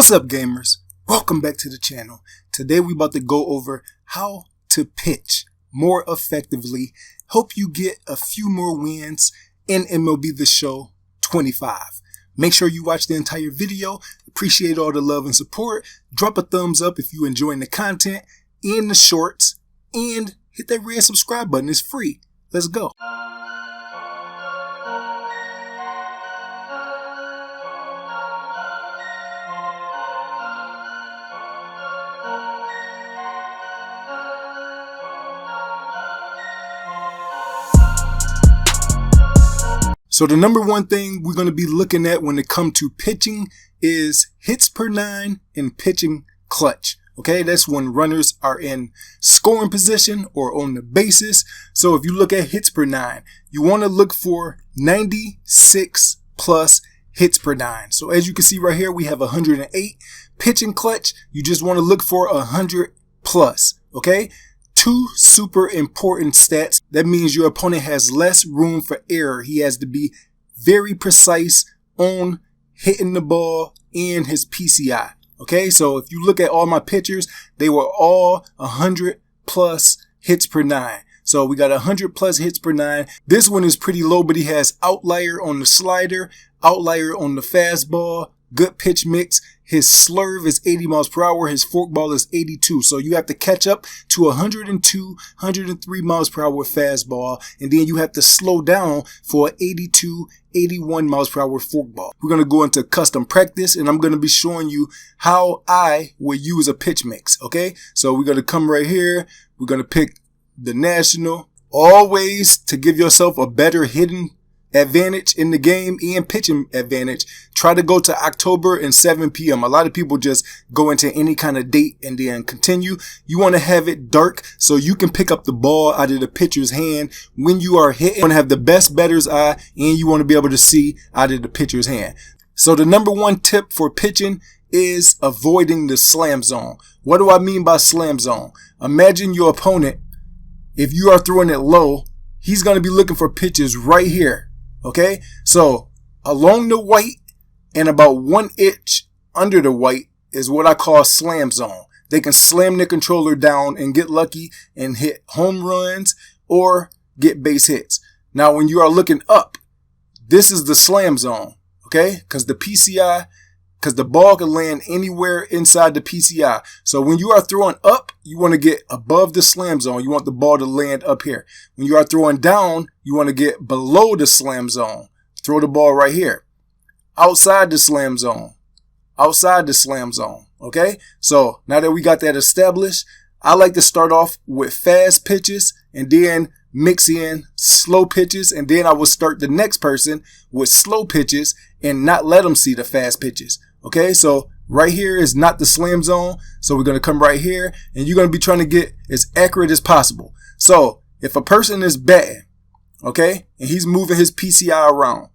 What's up, gamers? Welcome back to the channel. Today we about to go over how to pitch more effectively, help you get a few more wins in MLB the Show 25. Make sure you watch the entire video. Appreciate all the love and support. Drop a thumbs up if you're enjoying the content and the shorts, and hit that red subscribe button. It's free. Let's go. So the number one thing we're going to be looking at when it comes to pitching is hits per nine and pitching clutch. Okay, that's when runners are in scoring position or on the bases. So if you look at hits per nine, you want to look for 96 plus hits per nine. So as you can see right here, we have 108. Pitching clutch, you just want to look for 100 plus. Okay. Two super important stats. That means your opponent has less room for error. He has to be very precise on hitting the ball and his PCI. Okay, so if you look at all my pitchers, they were all 100 plus hits per nine. So we got 100 plus hits per nine. This one is pretty low, but he has outlier on the slider, outlier on the fastball, good pitch mix. His slurve is 80 miles per hour. His forkball is 82. So you have to catch up to 102, 103 miles per hour fastball. And then you have to slow down for 82, 81 miles per hour forkball. We're going to go into custom practice, and I'm going to be showing you how I will use a pitch mix. Okay. So we're going to come right here. We're going to pick the national. Always, to give yourself a better hitting advantage in the game and pitching advantage, try to go to October and 7 p.m. A lot of people just go into any kind of date and then continue. You want to have it dark so you can pick up the ball out of the pitcher's hand when you are hitting. You want to have the best batter's eye, and you want to be able to see out of the pitcher's hand. So the number one tip for pitching is avoiding the slam zone. What do I mean by slam zone? Imagine your opponent, if you are throwing it low, he's going to be looking for pitches right here. Okay, so along the white and about 1 inch under the white is what I call slam zone. They can slam the controller down and get lucky and hit home runs or get base hits. Now, when you are looking up, this is the slam zone, okay? Because the ball can land anywhere inside the PCI. So when you are throwing up, you want to get above the slam zone. You want the ball to land up here. When you are throwing down, you want to get below the slam zone. Throw the ball right here. Outside the slam zone. Outside the slam zone. Okay? So now that we got that established, I like to start off with fast pitches and then mix in slow pitches, and then I will start the next person with slow pitches and not let them see the fast pitches. Okay, so right here is not the slam zone. So we're going to come right here, and you're going to be trying to get as accurate as possible. So if a person is batting, okay, and he's moving his PCI around,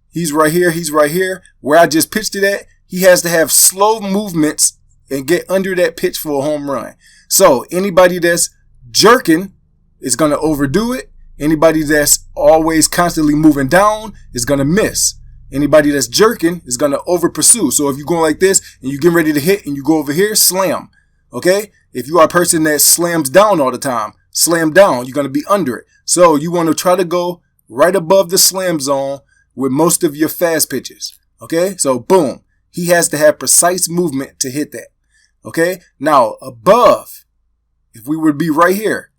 he's right here, where I just pitched it at, he has to have slow movements and get under that pitch for a home run. So anybody that's jerking is going to overdo it. Anybody that's always constantly moving down is going to miss. Anybody that's jerking is going to over pursue. So if you're going like this and you're getting ready to hit and you go over here, slam. Okay. If you are a person that slams down all the time, slam down, you're going to be under it. So you want to try to go right above the slam zone with most of your fast pitches. Okay. So boom, he has to have precise movement to hit that. Okay. Now above, if we would be right here,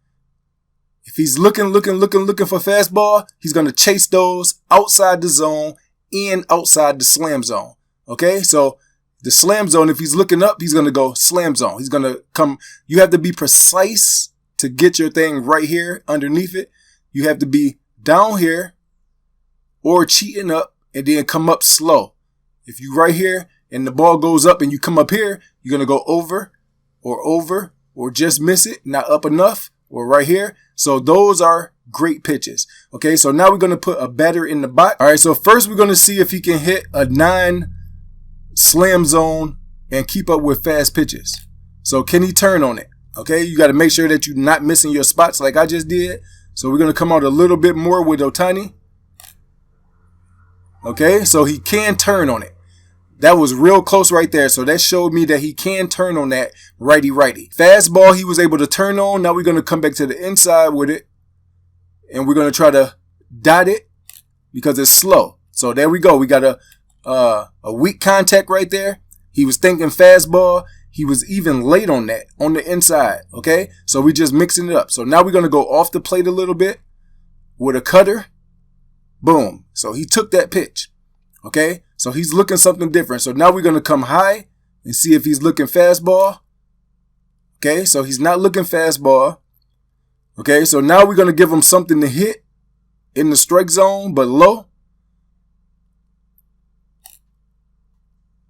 if he's looking for fastball, he's going to chase those outside the zone and outside the slam zone. Okay, so the slam zone, if he's looking up, he's going to go slam zone. He's going to come. You have to be precise to get your thing right here underneath it. You have to be down here or cheating up and then come up slow. If you right here and the ball goes up and you come up here, you're going to go over or just miss it, not up enough, or right here. So those are great pitches. Okay, so now we're going to put a batter in the box. All right, so first we're going to see if he can hit a 9 slam zone and keep up with fast pitches. So can he turn on it? Okay, you got to make sure that you're not missing your spots like I just did. So we're going to come out a little bit more with Ohtani. Okay, so he can turn on it. That was real close right there. So that showed me that he can turn on that righty-righty. Fastball, he was able to turn on. Now we're going to come back to the inside with it. And we're going to try to dot it because it's slow. So there we go. We got a weak contact right there. He was thinking fastball. He was even late on that, on the inside. Okay, so we just mixing it up. So now we're going to go off the plate a little bit with a cutter. Boom. So he took that pitch. Okay, so he's looking something different. So now we're going to come high and see if he's looking fastball. Okay, so he's not looking fastball. Okay, so now we're going to give him something to hit in the strike zone, but low.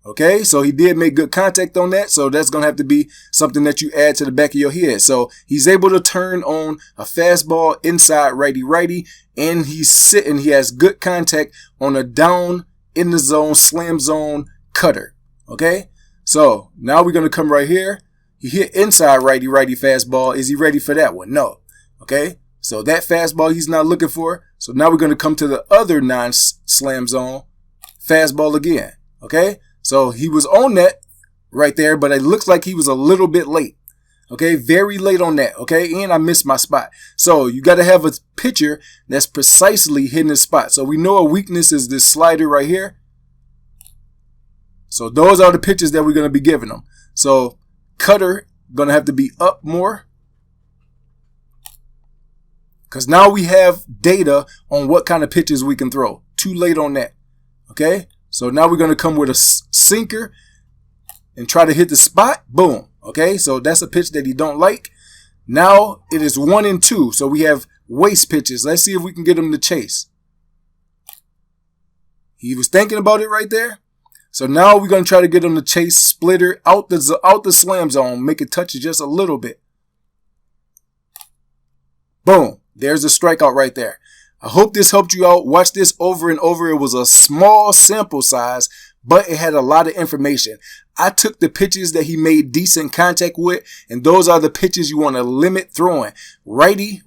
Okay, so he did make good contact on that. So that's going to have to be something that you add to the back of your head. So he's able to turn on a fastball inside righty-righty, and he's sitting. He has good contact on a down in the zone, slam zone cutter. Okay, so now we're going to come right here. He hit inside righty-righty fastball. Is he ready for that one? No. Okay, so that fastball he's not looking for. So now we're going to come to the other non-slam zone fastball again. Okay, so he was on that right there, but it looks like he was a little bit late. Okay, very late on that. Okay, and I missed my spot. So you got to have a pitcher that's precisely hitting his spot. So we know a weakness is this slider right here. So those are the pitches that we're going to be giving them. So cutter going to have to be up more, because now we have data on what kind of pitches we can throw. Too late on that. Okay, so now we're going to come with a sinker and try to hit the spot. Boom. Okay, so that's a pitch that he don't like. Now it is 1-2. So we have waste pitches. Let's see if we can get him to chase. He was thinking about it right there. So now we're going to try to get him to chase splitter out the slam zone. Make it touch it just a little bit. Boom. There's a strikeout right there. I hope this helped you out. Watch this over and over. It was a small sample size, but it had a lot of information. I took the pitches that he made decent contact with, and those are the pitches you want to limit throwing. Righty,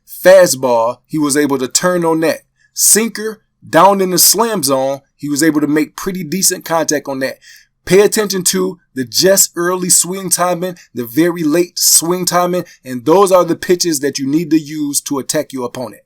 fastball, he was able to turn on that. Sinker, down in the slam zone, he was able to make pretty decent contact on that. Pay attention to the just early swing timing, the very late swing timing, and those are the pitches that you need to use to attack your opponent.